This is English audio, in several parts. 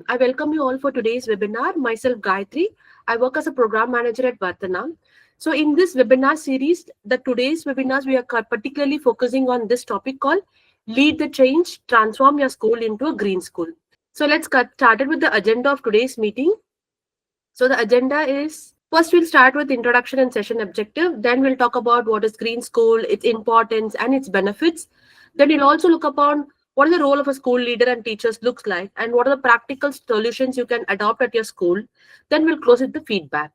I welcome you all for today's webinar. Myself, Gayatri. I work as a program manager at Vartana. So in this webinar series, today's webinars, we are particularly focusing on this topic called Lead the Change, Transform Your School into a Green School. So let's get started with the agenda of today's meeting. So the agenda is, first we'll start with introduction and session objective. Then we'll talk about what is Green School, its importance and its benefits. Then we'll also look upon what is the role of a school leader and teachers looks like, and what are the practical solutions you can adopt at your school. Then we'll close with the feedback.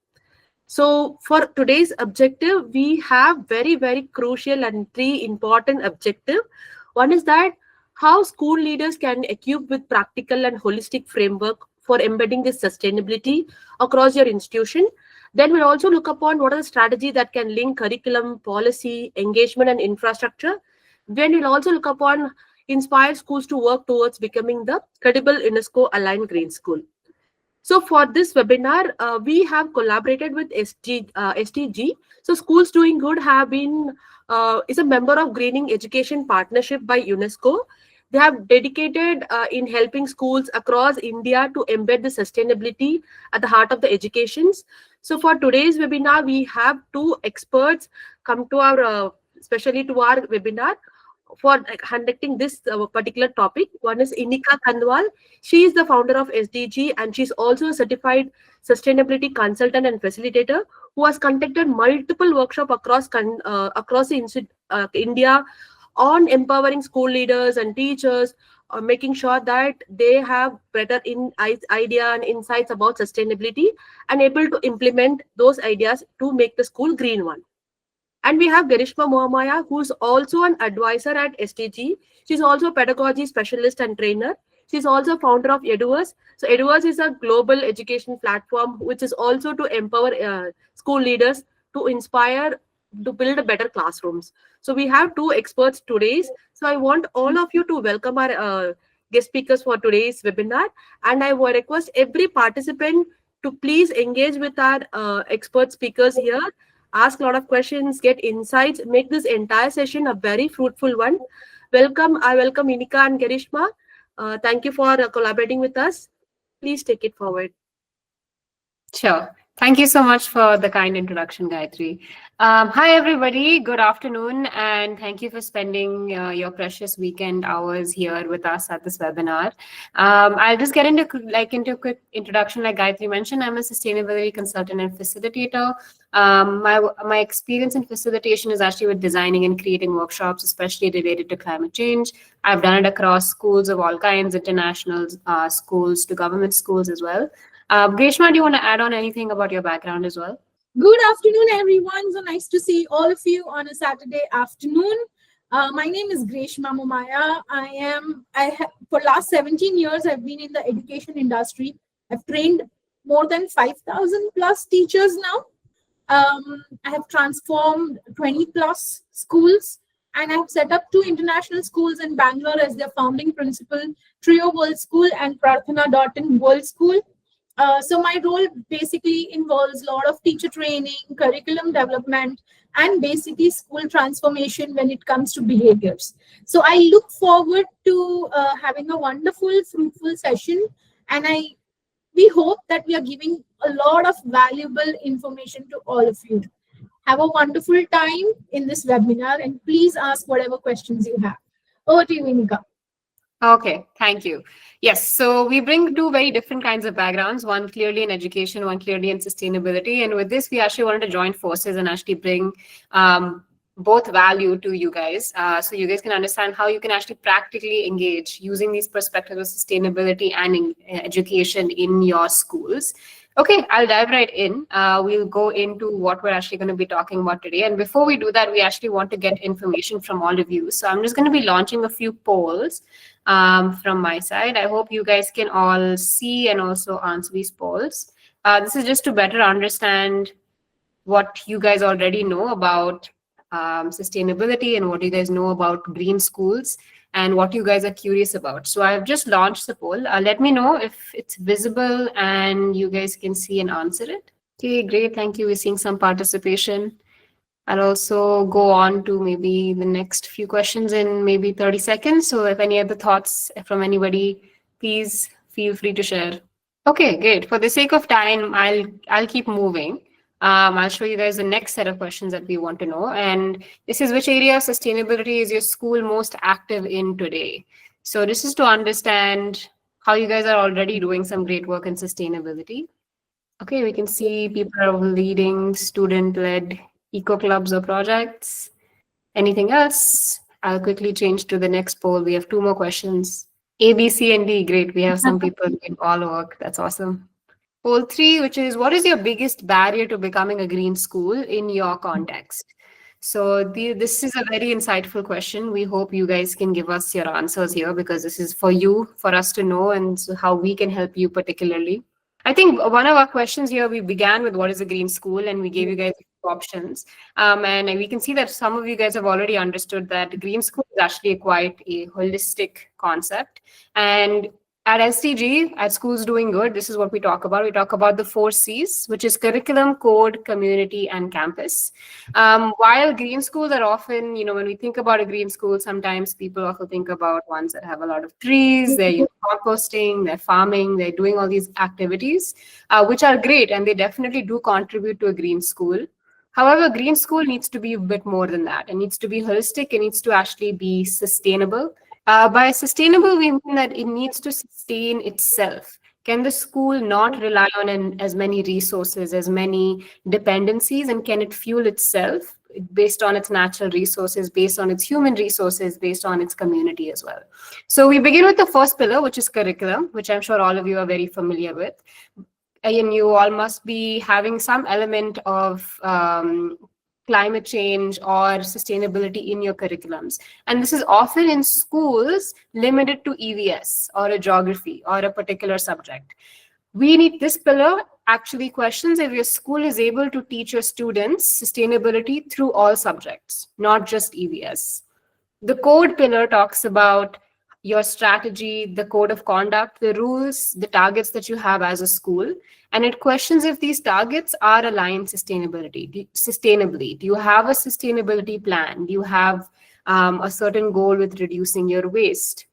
So for today's objective, we have very crucial and three important objectives. One is that how school leaders can equip with practical and holistic framework for embedding this sustainability across your institution. Then we'll also look upon what are the strategies that can link curriculum, policy, engagement, and infrastructure. Then we'll also look upon inspire schools to work towards becoming the credible UNESCO-aligned Green School. So for this webinar, we have collaborated with SDG. So Schools Doing Good have been is a member of Greening Education Partnership by UNESCO. They have dedicated in helping schools across India to embed the sustainability at the heart of the educations. So for today's webinar, we have two experts come to our, especially to our webinar for conducting this particular topic. One is Inika Kandwal. She is the founder of SDG and she's also a certified sustainability consultant and facilitator who has conducted multiple workshops across India on empowering school leaders and teachers, making sure that they have better idea and insights about sustainability and able to implement those ideas to make the school green one. And we have Garishma Mohamaya, who is also an advisor at SDG. She's also a pedagogy specialist and trainer. She's also founder of Eduverse. So Eduverse is a global education platform, which is also to empower school leaders to inspire to build better classrooms. So we have two experts today. So I want all of you to welcome our guest speakers for today's webinar. And I would request every participant to please engage with our expert speakers here. Ask a lot of questions, get insights, make this entire session a very fruitful one. I welcome Inika and Garishma. Thank you for collaborating with us. Please take it forward. Sure. Thank you so much for the kind introduction, Gayatri. Hi, everybody. Good afternoon, and thank you for spending your precious weekend hours here with us at this webinar. I'll just get into a quick introduction. Like Gayatri mentioned, I'm a sustainability consultant and facilitator. My experience in facilitation is actually with designing and creating workshops, especially related to climate change. I've done it across schools of all kinds, international schools to government schools as well. Greshma, do you want to add on anything about your background as well? Good afternoon, everyone. So nice to see all of you on a Saturday afternoon. My name is Greshma Mohamaya. For last 17 years, I've been in the education industry. I've trained more than 5,000 plus teachers now. I have transformed 20 plus schools, and I've set up 2 international schools in Bangalore as their founding principal, Trio World School and Prarthana.in World School. So my role basically involves a lot of teacher training, curriculum development, and basically school transformation when it comes to behaviors. So I look forward to having a wonderful, fruitful session, and we hope that we are giving a lot of valuable information to all of you. Have a wonderful time in this webinar, and please ask whatever questions you have. Over to you, Inika. Okay, thank you. Yes, so we bring 2 very different kinds of backgrounds, one clearly in education, one clearly in sustainability. And with this, we actually wanted to join forces and actually bring both value to you guys. So you guys can understand how you can actually practically engage using these perspectives of sustainability and in education in your schools. Okay, I'll dive right in. We'll go into what we're actually going to be talking about today. And before we do that, we actually want to get information from all of you. So I'm just going to be launching a few polls from my side. I hope you guys can all see and also answer these polls. This is just to better understand what you guys already know about sustainability and what you guys know about green schools and what you guys are curious about. So I've just launched the poll. Let me know if it's visible and you guys can see and answer it. Okay, great. Thank you. We're seeing some participation. I'll also go on to maybe the next few questions in maybe 30 seconds. So if any other thoughts from anybody, please feel free to share. Okay, great. For the sake of time, I'll keep moving. I'll show you guys the next set of questions that we want to know. And this is, which area of sustainability is your school most active in today? So this is to understand how you guys are already doing some great work in sustainability. Okay, we can see people are leading student-led eco clubs or projects. Anything else? I'll quickly change to the next poll. We have two more questions. A, B, C, and D. Great. We have some people doing all work. That's awesome. Poll 3, which is, what is your biggest barrier to becoming a green school in your context? So this is a very insightful question. We hope you guys can give us your answers here, because this is for you, for us to know, and so how we can help you particularly. I think one of our questions here, we began with what is a green school, and we gave you guys options. And we can see that some of you guys have already understood that green school is actually quite a holistic concept. And at SDG, at Schools Doing Good, this is what we talk about. We talk about the 4 C's, which is curriculum, code, community, and campus. While green schools are often, when we think about a green school, sometimes people also think about ones that have a lot of trees, they're composting, they're farming, they're doing all these activities, which are great, and they definitely do contribute to a green school. However, green school needs to be a bit more than that. It needs to be holistic. It needs to actually be sustainable. By sustainable, we mean that it needs to sustain itself. Can the school not rely on as many resources, as many dependencies, and can it fuel itself based on its natural resources, based on its human resources, based on its community as well? So we begin with the first pillar, which is curriculum, which I'm sure all of you are very familiar with. And you all must be having some element of climate change or sustainability in your curriculums. And this is often in schools limited to EVS or a geography or a particular subject. We need this pillar actually questions if your school is able to teach your students sustainability through all subjects, not just EVS. The code pillar talks about your strategy, the code of conduct, the rules, the targets that you have as a school. And it questions if these targets are aligned sustainably. Do you have a sustainability plan? Do you have a certain goal with reducing your waste?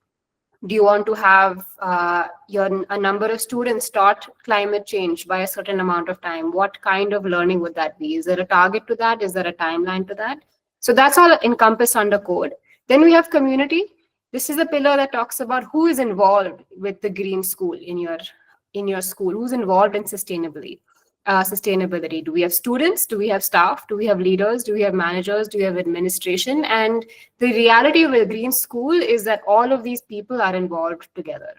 Do you want to have a number of students taught climate change by a certain amount of time? What kind of learning would that be? Is there a target to that? Is there a timeline to that? So that's all encompassed under code. Then we have community. This is a pillar that talks about who is involved with the green school in your school, who's involved in sustainability. Do we have students? Do we have staff? Do we have leaders? Do we have managers? Do we have administration? And the reality of a green school is that all of these people are involved together.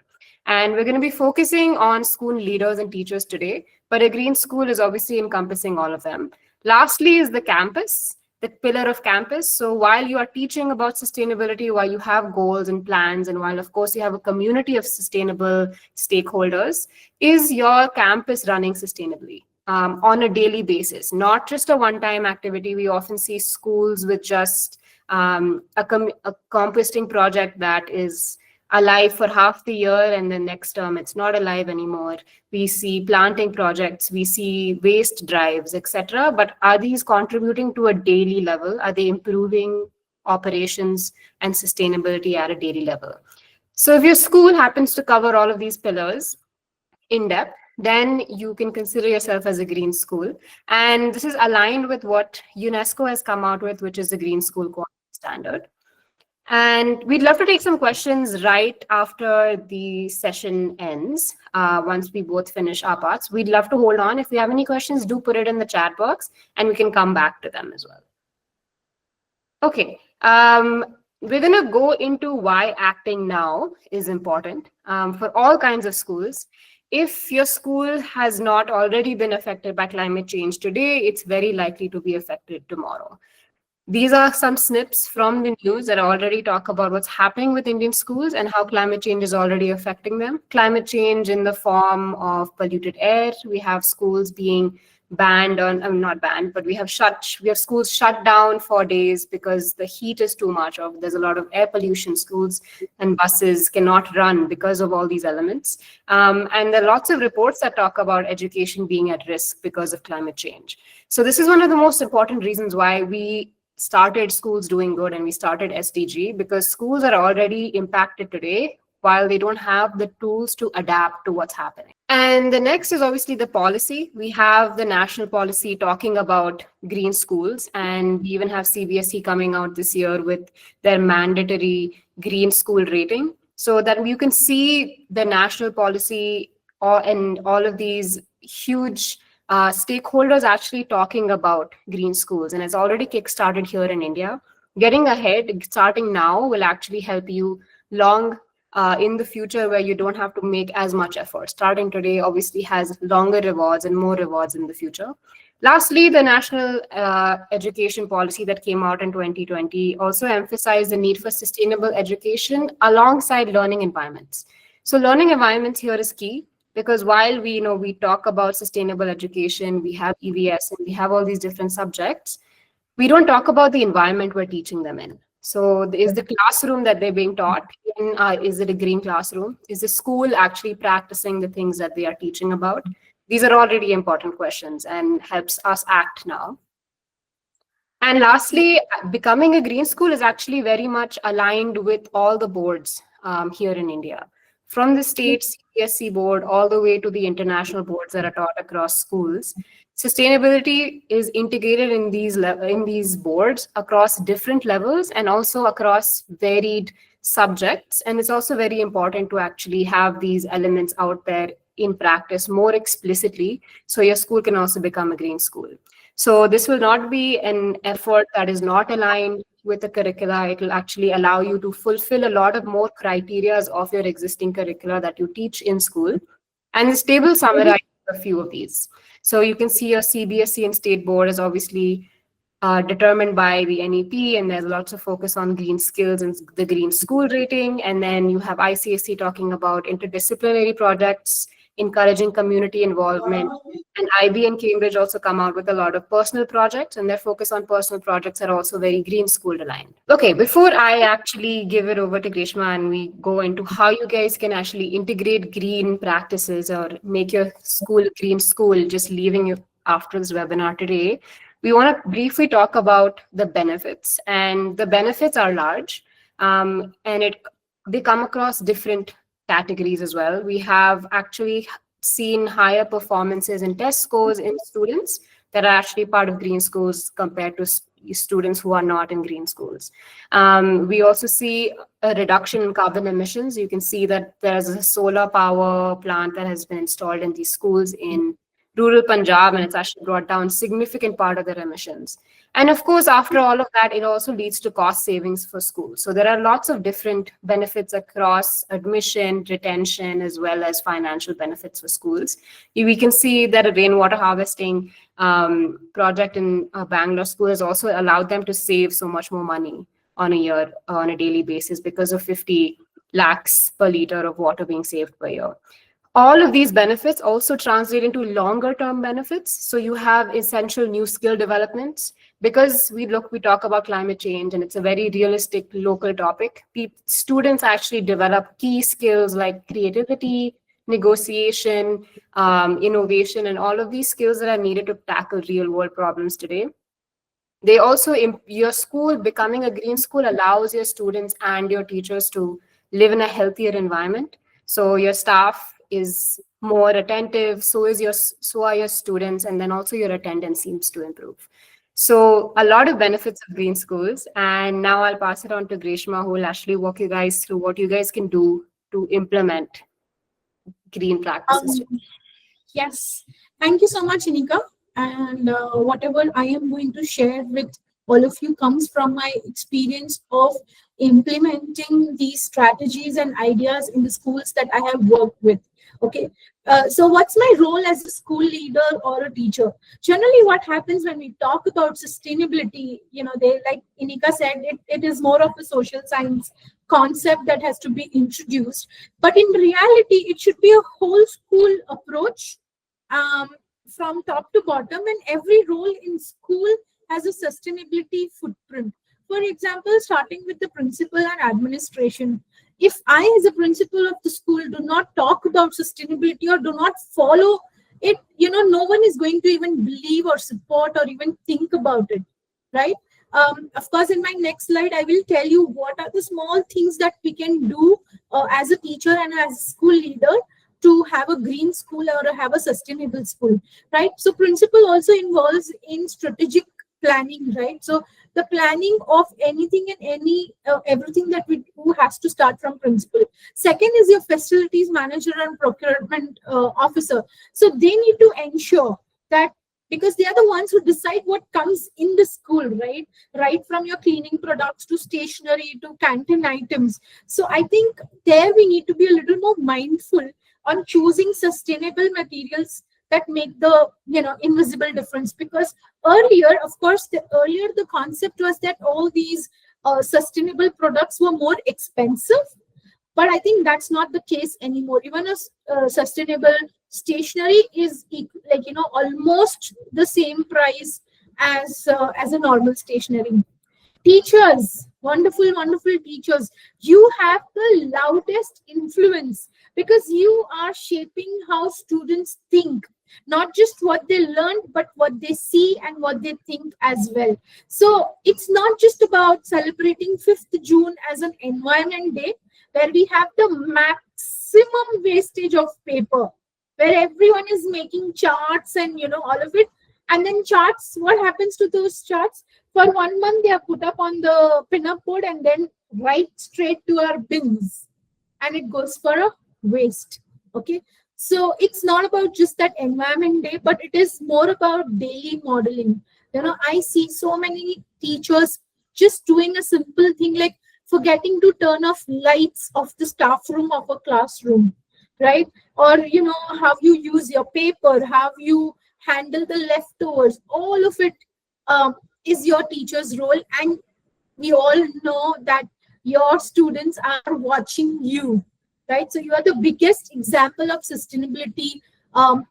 And we're going to be focusing on school leaders and teachers today, but a green school is obviously encompassing all of them. Lastly is the campus, the pillar of campus. So while you are teaching about sustainability, while you have goals and plans, and while of course you have a community of sustainable stakeholders, is your campus running sustainably on a daily basis, not just a one-time activity? We often see schools with just a composting project that is alive for half the year, and then next term it's not alive anymore. We see planting projects, we see waste drives, etc. But are these contributing to a daily level? Are they improving operations and sustainability at a daily level? So if your school happens to cover all of these pillars in depth, then you can consider yourself as a green school. And this is aligned with what UNESCO has come out with, which is the Green School Quality Standard. And we'd love to take some questions right after the session ends. Once we both finish our parts, we'd love to hold on. If you have any questions, do put it in the chat box and we can come back to them as well. Okay, we're going to go into why acting now is important for all kinds of schools. If your school has not already been affected by climate change today, it's very likely to be affected tomorrow. These are some snips from the news that already talk about what's happening with Indian schools and how climate change is already affecting them. Climate change in the form of polluted air. We have schools being banned on, not banned, but we have schools shut down for days because the heat is too much, or there's a lot of air pollution. Schools and buses cannot run because of all these elements. And there are lots of reports that talk about education being at risk because of climate change. So this is one of the most important reasons why we started Schools Doing Good and we started SDG, because schools are already impacted today while they don't have the tools to adapt to what's happening. And the next is obviously the policy. We have the national policy talking about green schools, and we even have CBSE coming out this year with their mandatory green school rating, so that you can see the national policy and all of these huge stakeholders actually talking about green schools. And it's already kickstarted here in India. Getting ahead, starting now, will actually help you long in the future, where you don't have to make as much effort. Starting today obviously has longer rewards and more rewards in the future. Lastly, the national education policy that came out in 2020 also emphasized the need for sustainable education alongside learning environments. So learning environments here is key, because while we talk about sustainable education, we have EVS and we have all these different subjects, we don't talk about the environment we're teaching them in. So is the classroom that they're being taught in, is it a green classroom? Is the school actually practicing the things that they are teaching about? These are already important questions and helps us act now. And lastly, becoming a green school is actually very much aligned with all the boards here in India, from the state CBSE board all the way to the international boards that are taught across schools. Sustainability is integrated in these boards across different levels and also across varied subjects. And it's also very important to actually have these elements out there in practice more explicitly, so your school can also become a green school. So this will not be an effort that is not aligned with the curricula. It will actually allow you to fulfill a lot of more criteria of your existing curricula that you teach in school. And this table summarizes a few of these. So you can see your CBSE and state board is obviously determined by the NEP, and there's lots of focus on green skills and the green school rating. And then you have ICSE talking about interdisciplinary projects, encouraging community involvement. And IB and Cambridge also come out with a lot of personal projects, and their focus on personal projects are also very green school aligned. Okay, before I actually give it over to Grishma and we go into how you guys can actually integrate green practices or make your school a green school, just leaving you after this webinar today, we want to briefly talk about the benefits. And the benefits are large, and they come across different categories as well. We have actually seen higher performances in test scores in students that are actually part of green schools compared to students who are not in green schools. We also see a reduction in carbon emissions. You can see that there's a solar power plant that has been installed in these schools in rural Punjab, and it's actually brought down a significant part of their emissions. And of course, after all of that, it also leads to cost savings for schools. So there are lots of different benefits across admission, retention, as well as financial benefits for schools. We can see that a rainwater harvesting project in Bangalore school has also allowed them to save so much more money on a daily basis because of 50 lakhs per liter of water being saved per year. All of these benefits also translate into longer term benefits. So you have essential new skill developments, because we talk about climate change and it's a very realistic local topic. Students actually develop key skills like creativity, negotiation, innovation, and all of these skills that are needed to tackle real world problems today. They also, your school becoming a green school allows your students and your teachers to live in a healthier environment. So your staff is more attentive, so are your students, and then also your attendance seems to improve. So a lot of benefits of green schools. And now I'll pass it on to Grishma, who will actually walk you guys through what you guys can do to implement green practices. Yes, thank you so much, Inika. And whatever I am going to share with all of you comes from my experience of implementing these strategies and ideas in the schools that I have worked with. Okay, so what's my role as a school leader or a teacher? Generally, what happens when we talk about sustainability, they, like Inika said, it is more of a social science concept that has to be introduced. But in reality, it should be a whole school approach from top to bottom, and every role in school has a sustainability footprint. For example, starting with the principal and administration. If I, as a principal of the school, do not talk about sustainability or do not follow it, no one is going to even believe or support or even think about it, right? Of course, in my next slide, I will tell you what are the small things that we can do as a teacher and as a school leader to have a green school or have a sustainable school, right? So principle also involves in strategic planning, right? So the planning of anything and everything that we do has to start from principle. Second is your facilities manager and procurement officer. So they need to ensure that, because they are the ones who decide what comes in the school, right from your cleaning products to stationery to canteen items. So I think there we need to be a little more mindful on choosing sustainable materials that make the invisible difference. Because earlier, of course, earlier the concept was that all these sustainable products were more expensive, but I think that's not the case anymore. Even a sustainable stationery is almost the same price as a normal stationery. Teachers, wonderful teachers, you have the loudest influence, because you are shaping how students think, not just what they learned, but what they see and what they think as well. So it's not just about celebrating 5th June as an environment day where we have the maximum wastage of paper, where everyone is making charts and all of it. And then charts, what happens to those charts? For 1 month, they are put up on the pin-up board and then right straight to our bins, and it goes for a waste. Okay, so it's not about just that environment day, but it is more about daily modeling. I see so many teachers just doing a simple thing like forgetting to turn off lights of the staff room of a classroom, right? Or how you use your paper, how you handle the leftovers, all of it is your teacher's role. And we all know that your students are watching you, right? So you are the biggest example of sustainability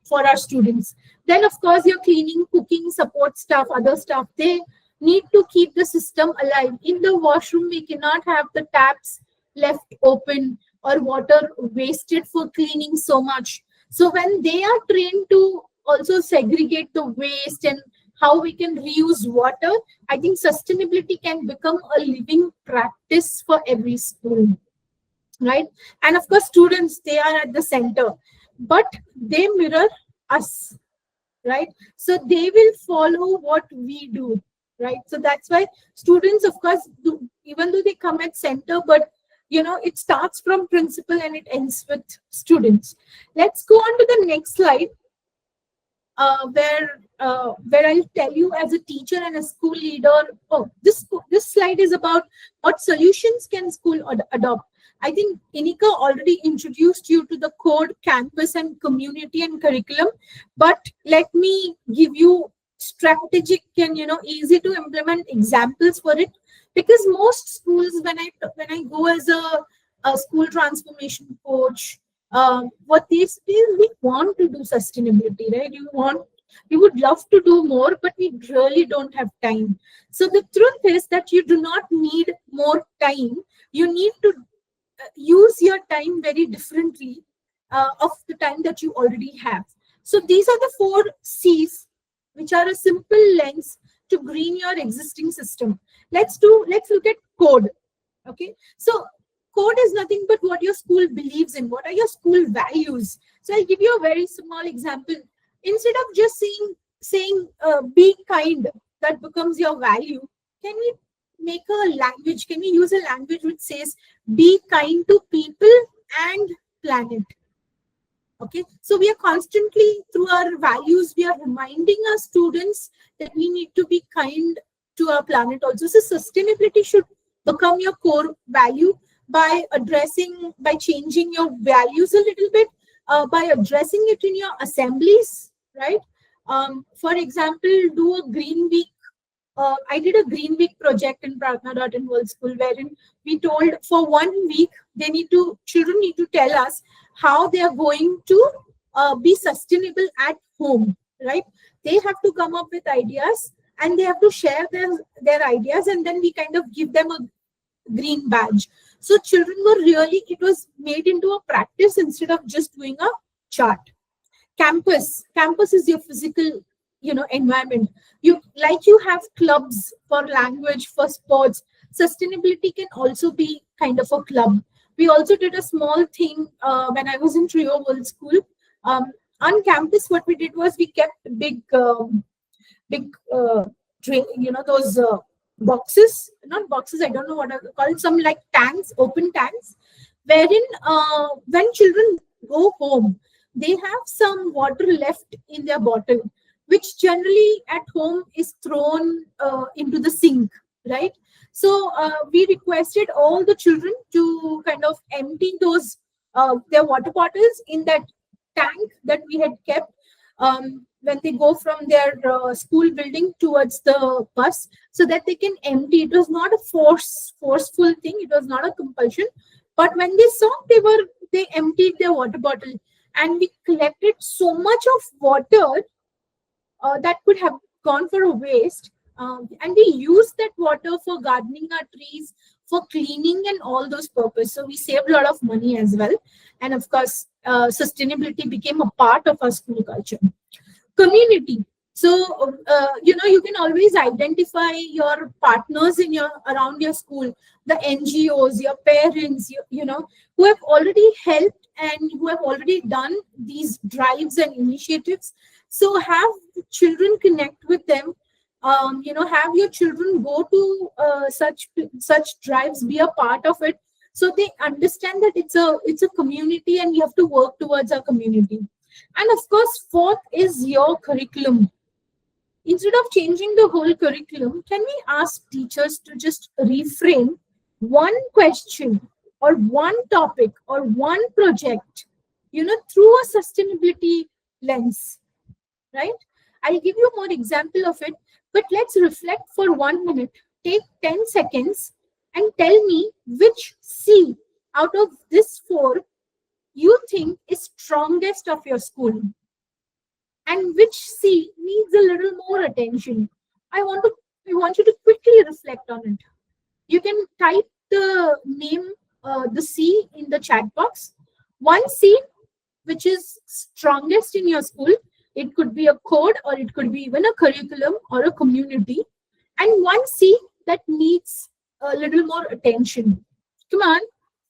for our students. Then, of course, your cleaning, cooking, support staff, other staff, they need to keep the system alive. In the washroom, we cannot have the taps left open or water wasted for cleaning so much. So when they are trained to also segregate the waste and how we can reuse water, I think sustainability can become a living practice for every school, right? And of course, students, they are at the center, but they mirror us, right? So they will follow what we do, right? So that's why students, of course, even though they come at center, but it starts from principal and it ends with students. Let's go on to the next slide, where I'll tell you as a teacher and a school leader. Oh, this slide is about what solutions can school adopt. I think Inika already introduced you to the code, campus, and community and curriculum, but let me give you strategic and easy to implement examples for it. Because most schools, when I go as a school transformation coach, what they say is we want to do sustainability, right? We would love to do more, but we really don't have time. So the truth is that you do not need more time. You need to use your time very differently of the time that you already have. So these are the 4 C's, which are a simple lens to green your existing system. Let's look at code. Okay, so code is nothing but what your school believes in. What are your school values? So I'll give you a very small example. Instead of just saying be kind, that becomes your value. Can we make a language? Can we use a language which says be kind to people and planet? Okay, so we are constantly, through our values, we are reminding our students that we need to be kind to our planet also. So sustainability should become your core value by changing your values a little bit, by addressing it in your assemblies, right? For example, do a green week. I did a green week project in Prarthana World School, wherein we told for 1 week children need to tell us how they are going to be sustainable at home, right? They have to come up with ideas and they have to share their ideas, and then we kind of give them a green badge. So children it was made into a practice instead of just doing a chart. Campus is your physical environment. You have clubs for language, for sports. Sustainability can also be kind of a club. We also did a small thing when I was in Trio World School. On campus, what we did was we kept big those boxes, not boxes, I don't know what are called, some like tanks, open tanks, wherein when children go home, they have some water left in their bottle, which generally at home is thrown into the sink, right? So we requested all the children to kind of empty those their water bottles in that tank that we had kept when they go from their school building towards the bus, so that they can empty. It was not a forceful thing, it was not a compulsion, but when they saw, they emptied their water bottle, and we collected so much of water that could have gone for a waste, and we used that water for gardening our trees, for cleaning and all those purposes. So we saved a lot of money as well, and of course sustainability became a part of our school culture. Community. So you can always identify your partners in your around your school, the NGOs, your parents, who have already helped and who have already done these drives and initiatives. So have children connect with them. Have your children go to such drives, be a part of it, so they understand that it's a community and you have to work towards our community. And of course, fourth is your curriculum. Instead of changing the whole curriculum, can we ask teachers to just reframe one question or one topic or one project, through a sustainability lens, right? I'll give you more example of it, but let's reflect for 1 minute. Take 10 seconds and tell me which C out of this 4 you think is strongest of your school, and which C needs a little more attention. I want you to quickly reflect on it. You can type the name, the C in the chat box. One C which is strongest in your school. It could be a code, or it could be even a curriculum or a community. And one C that needs a little more attention. Come on,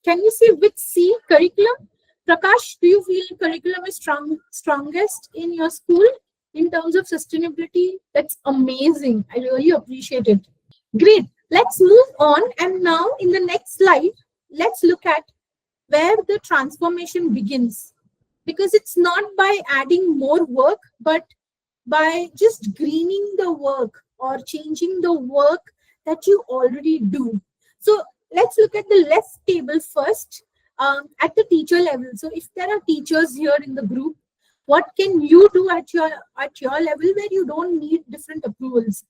can you see which C? Curriculum. Prakash, do you feel curriculum is strongest in your school in terms of sustainability? That's amazing. I really appreciate it. Great. Let's move on. And now in the next slide, let's look at where the transformation begins. Because it's not by adding more work, but by just greening the work or changing the work that you already do. So let's look at the left table first. At the teacher level. So if there are teachers here in the group, what can you do at your level where you don't need different approvals?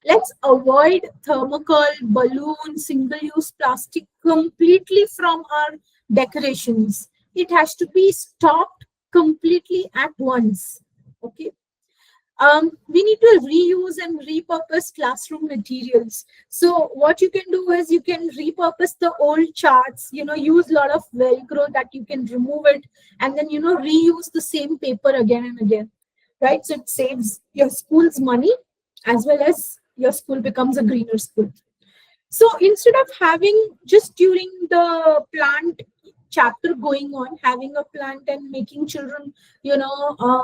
Let's avoid thermocol, balloon, single-use plastic completely from our decorations. It has to be stopped completely at once. Okay. We need to reuse and repurpose classroom materials. So what you can do is you can repurpose the old charts, use a lot of Velcro that you can remove it, and then, reuse the same paper again and again, right? So it saves your school's money, as well as your school becomes a greener school. So instead of having just during the plant chapter going on, having a plant and making children,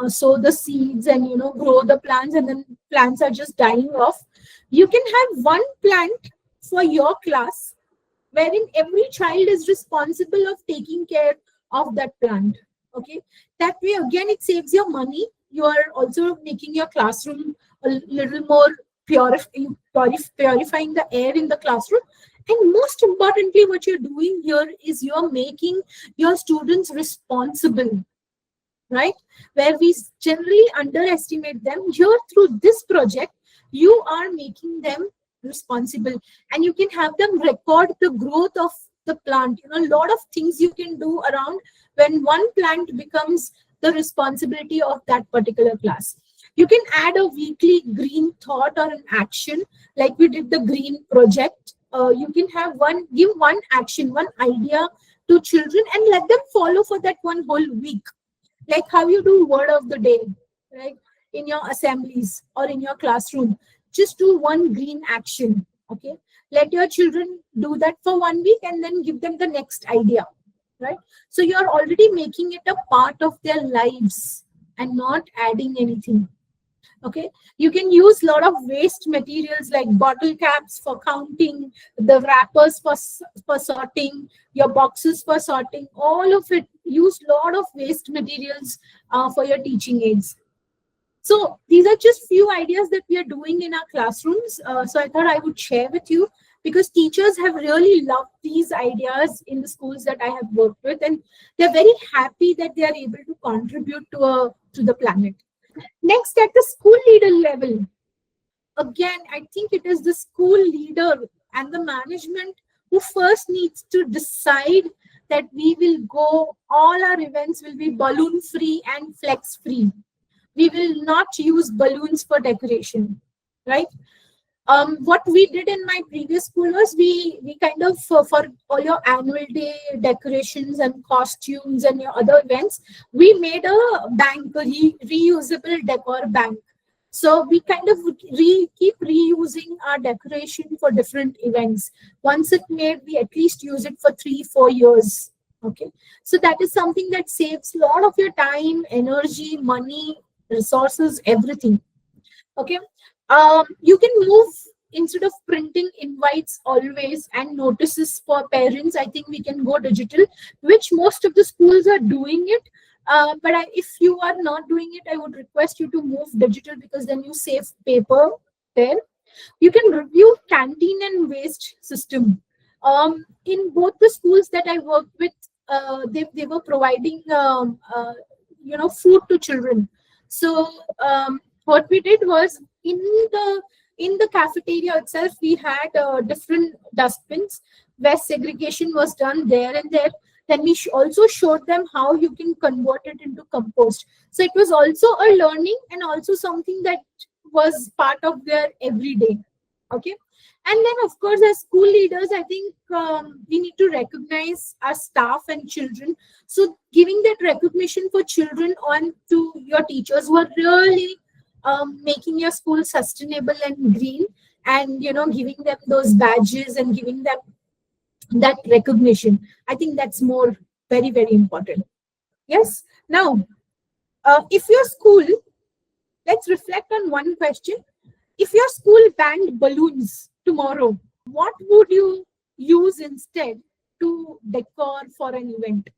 sow the seeds and, grow the plants, and then plants are just dying off, you can have one plant for your class, wherein every child is responsible of taking care of that plant. Okay. That way, again, it saves your money. You are also making your classroom a little more purifying the air in the classroom. And most importantly, what you're doing here is you're making your students responsible, right? Where we generally underestimate them, here through this project, you are making them responsible, and you can have them record the growth of the plant. A lot of things you can do around when one plant becomes the responsibility of that particular class. You can add a weekly green thought or an action, like we did the green project. You can give one action, one idea to children, and let them follow for that one whole week. Like how you do word of the day, right? in your assemblies or in your classroom. Just do one green action. Okay, let your children do that for 1 week and then give them the next idea, right? So you're already making it a part of their lives and not adding anything. Okay, you can use a lot of waste materials like bottle caps for counting, the wrappers for sorting, your boxes for sorting, all of it. Use a lot of waste materials for your teaching aids. So these are just few ideas that we are doing in our classrooms. So I thought I would share with you, because teachers have really loved these ideas in the schools that I have worked with, and they're very happy that they are able to contribute to the planet. Next, at the school leader level, again, I think it is the school leader and the management who first needs to decide that we will go, all our events will be balloon free and flex free. We will not use balloons for decoration, right? What we did in my previous school was we kind of for all your annual day decorations and costumes and your other events, we made a bank, a reusable decor bank. So we kind of keep reusing our decoration for different events. Once it made, we at least use it for 3-4 years. Okay, so that is something that saves a lot of your time, energy, money, resources, everything. Okay, you can move, instead of printing invites always and notices for parents, I think we can go digital, which most of the schools are doing it. But if you are not doing it, I would request you to move digital, because then you save paper there. You can review canteen and waste system. In both the schools that I worked with, they were providing food to children. So what we did was, in the cafeteria itself, we had different dustbins where segregation was done there and there. Then we also showed them how you can convert it into compost. So it was also a learning and also something that was part of their everyday. Okay. And then, of course, as school leaders, I think we need to recognize our staff and children. So giving that recognition for children on to your teachers who are really making your school sustainable and green, and giving them those badges and giving them that recognition. I think that's more very, very important. Yes. Now, if your school, let's reflect on one question. If your school banned balloons tomorrow, what would you use instead to decor for an event?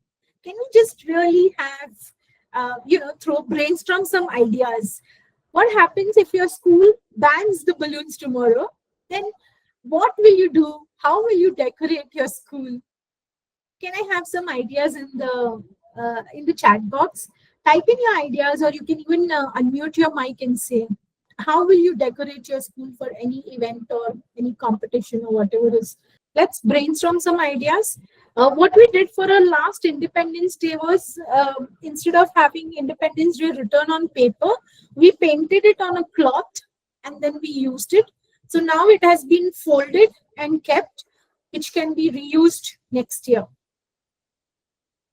Can we just really have, brainstorm some ideas? What happens if your school bans the balloons tomorrow? Then what will you do? How will you decorate your school? Can I have some ideas in the chat box? Type in your ideas, or you can even unmute your mic and say, how will you decorate your school for any event or any competition or whatever it is? Let's brainstorm some ideas. What we did for our last Independence Day was, instead of having Independence Day written on paper, we painted it on a cloth and then we used it. So now it has been folded and kept, which can be reused next year.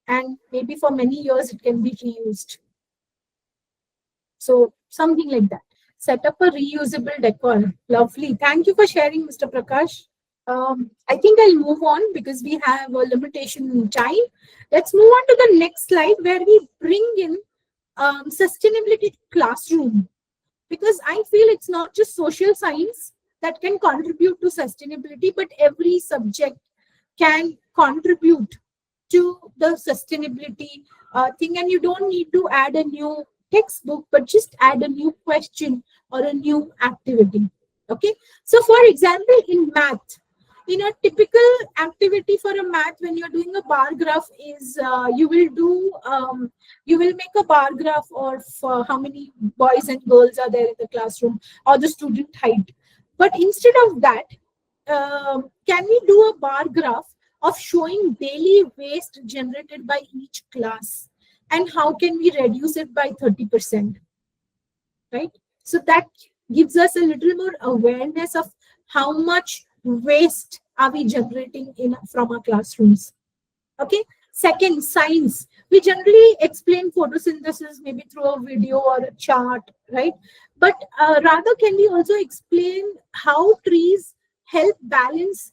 And maybe for many years it can be reused. So something like that. Set up a reusable decor. Lovely. Thank you for sharing, Mr. Prakash. I think I'll move on because we have a limitation in time. Let's move on to the next slide, where we bring in sustainability classroom. Because I feel it's not just social science that can contribute to sustainability, but every subject can contribute to the sustainability thing. And you don't need to add a new textbook, but just add a new question or a new activity. Okay. So for example, in math, in a typical activity for a math, when you're doing a bar graph, is you will make a bar graph of how many boys and girls are there in the classroom, or the student height. But instead of that, can we do a bar graph of showing daily waste generated by each class, and how can we reduce it by 30%? Right? So that gives us a little more awareness of how much waste are we generating from our classrooms. Okay. Second, science. We generally explain photosynthesis maybe through a video or a chart, right? But rather, can we also explain how trees help balance,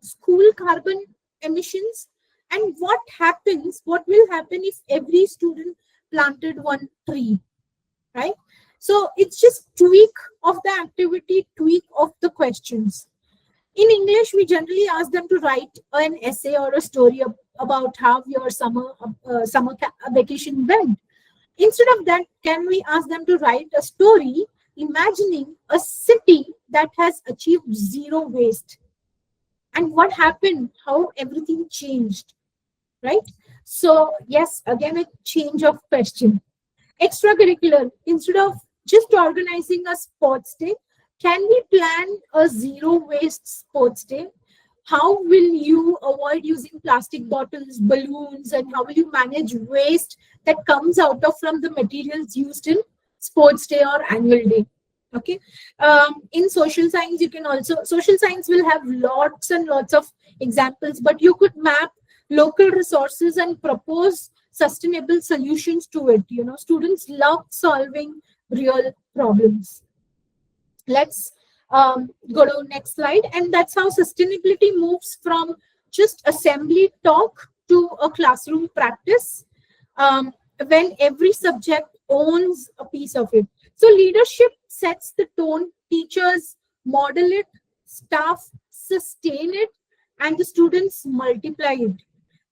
school carbon emissions, and what will happen if every student planted one tree, right? So it's just tweak of the activity, tweak of the questions. In English, we generally ask them to write an essay or a story about how your summer vacation went. Instead of that, can we ask them to write a story imagining a city that has achieved zero waste, and what happened, how everything changed, right? So yes, again, a change of question. Extracurricular, instead of just organizing a sports day, can we plan a zero waste sports day? How will you avoid using plastic bottles, balloons, and how will you manage waste that comes out of from the materials used in sports day or annual day? Okay. In social science, you can also, social science will have lots and lots of examples, but you could map local resources and propose sustainable solutions to it. Students love solving real problems. Let's go to next slide. And that's how sustainability moves from just assembly talk to a classroom practice, when every subject owns a piece of it. So leadership sets the tone, teachers model it, staff sustain it, and the students multiply it.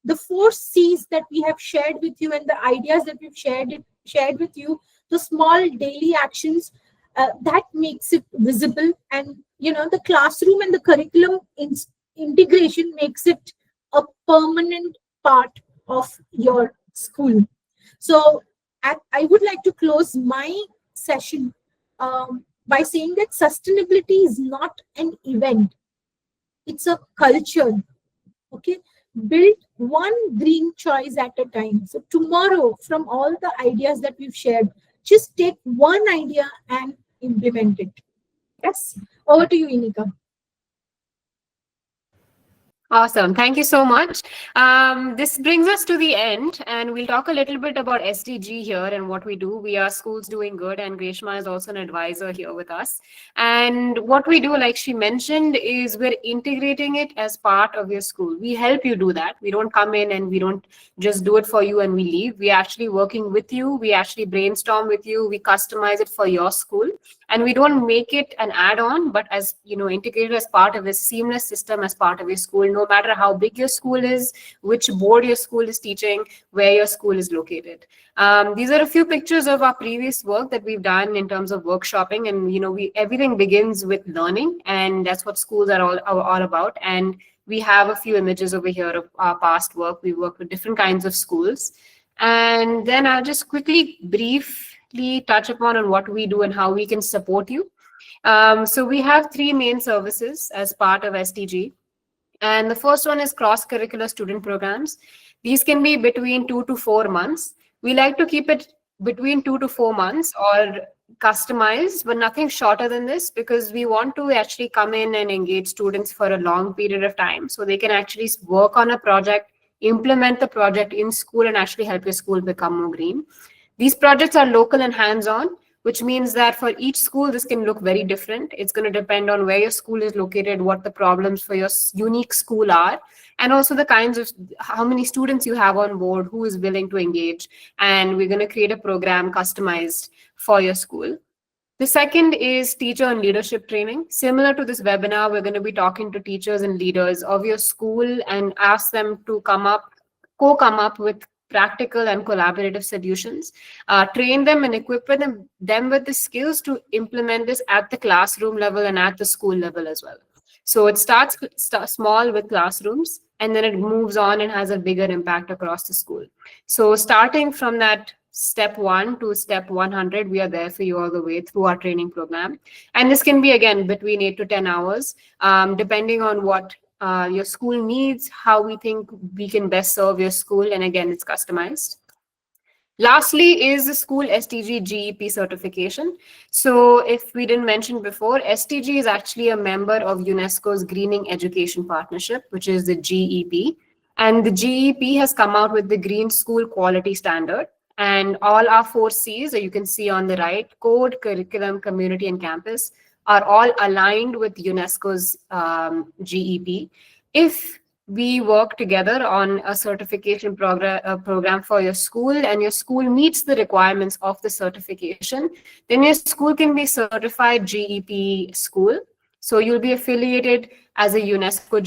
The 4 C's that we have shared with you and the ideas that we've shared with you, the small daily actions, that makes it visible. And the classroom and the curriculum integration makes it a permanent part of your school. So I would like to close my session by saying that sustainability is not an event, it's a culture. Okay, build one green choice at a time. So tomorrow, from all the ideas that we've shared, just take one idea and implement it. Yes, over to you, Inika. Awesome. Thank you so much. This brings us to the end, and we'll talk a little bit about SDG here and what we do. We are Schools Doing Good, and Greshma is also an advisor here with us. And what we do, like she mentioned, is we're integrating it as part of your school. We help you do that. We don't come in and we don't just do it for you and we leave. We're actually working with you. We actually brainstorm with you. We customize it for your school. And we don't make it an add-on, but as integrated as part of a seamless system as part of your school, no matter how big your school is, which board your school is teaching, where your school is located. These are a few pictures of our previous work that we've done in terms of workshopping, and everything begins with learning, and that's what schools are all about. And we have a few images over here of our past work. We work with different kinds of schools, and then I'll just quickly briefly touch upon on what we do and how we can support you. So we have 3 main services as part of SDG. And the first one is cross-curricular student programs. These can be between 2 to 4 months. We like to keep it between 2 to 4 months or customized, but nothing shorter than this, because we want to actually come in and engage students for a long period of time so they can actually work on a project, implement the project in school, and actually help your school become more green. These projects are local and hands-on, which means that for each school, this can look very different. It's going to depend on where your school is located, what the problems for your unique school are, and also the kinds of how many students you have on board, who is willing to engage. And we're going to create a program customized for your school. The second is teacher and leadership training. Similar to this webinar, we're going to be talking to teachers and leaders of your school and ask them to come up with practical and collaborative solutions, train them and equip them with the skills to implement this at the classroom level and at the school level as well. So it starts small with classrooms, and then it moves on and has a bigger impact across the school. So starting from that step 1 to step 100, we are there for you all the way through our training program. And this can be, again, between 8 to 10 hours, depending on what your school needs, how we think we can best serve your school, and again, it's customized. Lastly is the school SDG GEP certification. So if we didn't mention before, SDG is actually a member of UNESCO's Greening Education Partnership, which is the GEP. And the GEP has come out with the Green School Quality Standard. And all our 4 Cs, that you can see on the right, code, curriculum, community, and campus, are all aligned with UNESCO's GEP. If we work together on a certification program for your school, and your school meets the requirements of the certification, then your school can be certified GEP school. So you'll be affiliated as a UNESCO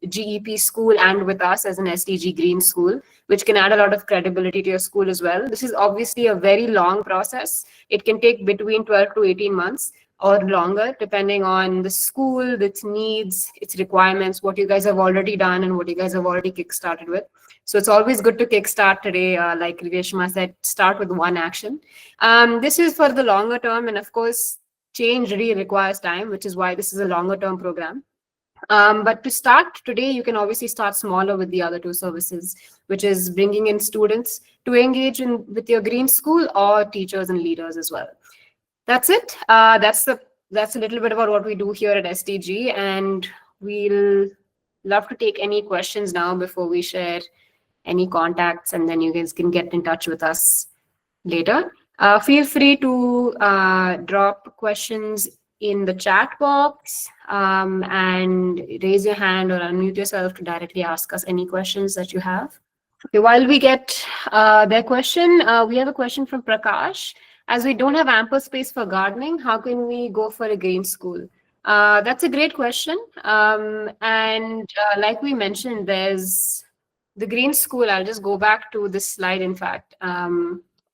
GEP school and with us as an SDG Green School, which can add a lot of credibility to your school as well. This is obviously a very long process. It can take between 12 to 18 months or longer, depending on the school, its needs, its requirements, what you guys have already done and what you guys have already kickstarted with. So it's always good to kickstart today. Like Reshma said, start with one action. This is for the longer term, and of course, change really requires time, which is why this is a longer term program. But to start today, you can obviously start smaller with the other 2 services, which is bringing in students to engage with your green school, or teachers and leaders as well. That's it. That's a little bit about what we do here at SDG, and we'll love to take any questions now before we share any contacts, and then you guys can get in touch with us later. Feel free to drop questions in the chat box, and raise your hand or unmute yourself to directly ask us any questions that you have. Okay, while we get their question, we have a question from Prakash. As we don't have ample space for gardening, how can we go for a green school? That's a great question. And like we mentioned, there's the green school. I'll just go back to this slide, in fact,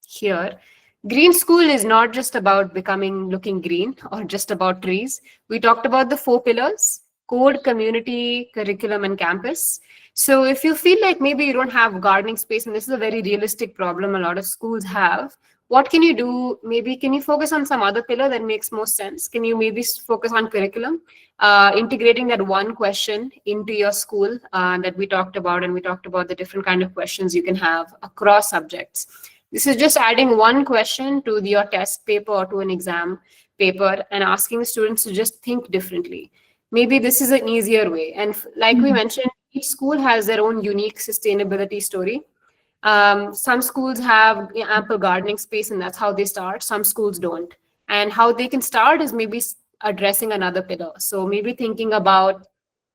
here. Green school is not just about looking green or just about trees. We talked about the 4 pillars: code, community, curriculum, and campus. So if you feel like maybe you don't have gardening space, and this is a very realistic problem a lot of schools have, what can you do? Maybe can you focus on some other pillar that makes more sense? Can you maybe focus on curriculum, integrating that one question into your school that we talked about, and we talked about the different kind of questions you can have across subjects. This is just adding one question to your test paper or to an exam paper and asking the students to just think differently. Maybe this is an easier way. And like we mentioned, each school has their own unique sustainability story. Some schools have ample gardening space, and that's how they start. Some schools don't. And how they can start is maybe addressing another pillar. So maybe thinking about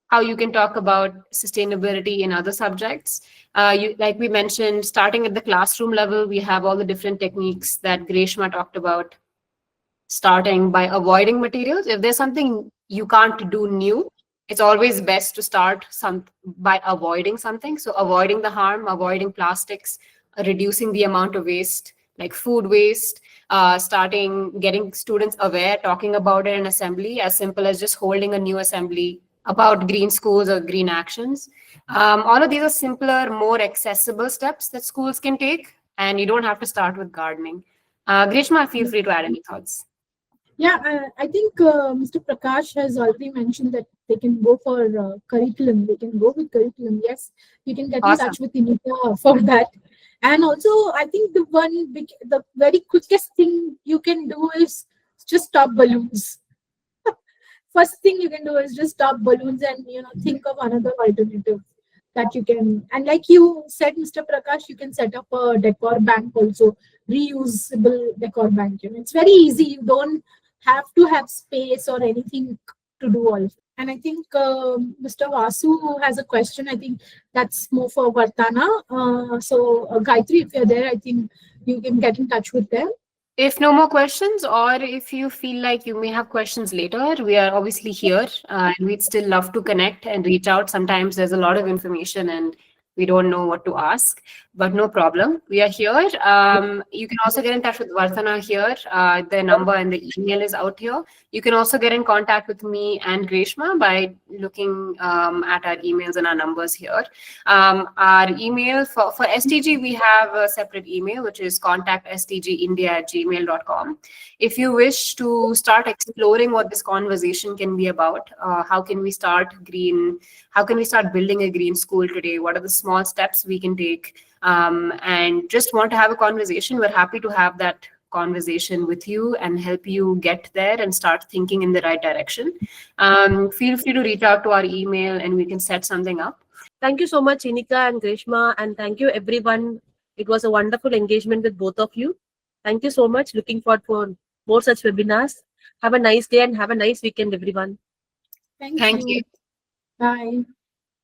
how you can talk about sustainability in other subjects. Like we mentioned, starting at the classroom level, we have all the different techniques that Greshma talked about, starting by avoiding materials. If there's something you can't do new, it's always best to start by avoiding something. So avoiding the harm, avoiding plastics, reducing the amount of waste, like food waste, getting students aware, talking about it in assembly, as simple as just holding a new assembly about green schools or green actions. All of these are simpler, more accessible steps that schools can take, and you don't have to start with gardening. Grishma, feel free to add any thoughts. Yeah, I think Mr. Prakash has already mentioned that they can go for curriculum. They can go with curriculum. Yes, you can get in touch with Inita for that. And also, I think the very quickest thing you can do is just stop balloons. First thing you can do is just stop balloons and think of another alternative that you can. And like you said, Mr. Prakash, you can set up a decor bank also, reusable decor bank. It's very easy. You don't have to have space or anything to do all. And I think Mr. Vasu has a question. I think that's more for Vartana. So Gayatri, if you're there, I think you can get in touch with them. If no more questions, or if you feel like you may have questions later, we are obviously here, and we'd still love to connect and reach out. Sometimes there's a lot of information and we don't know what to ask, but no problem. We are here. You can also get in touch with Vartana here. The number and the email is out here. You can also get in contact with me and Greshma by looking at our emails and our numbers here. Our email for STG, we have a separate email, which is contactstgindia@gmail.com. If you wish to start exploring what this conversation can be about, how can we start building a green school today? What are the small steps we can take? And just want to have a conversation, we're happy to have that conversation with you and help you get there and start thinking in the right direction. Feel free to reach out to our email and we can set something up. Thank you so much, Inika and Greshma, and thank you everyone. It was a wonderful engagement with both of you. Thank you so much. Looking forward for more such webinars. Have a nice day and have a nice weekend, everyone. Thank Thank you. you. Bye.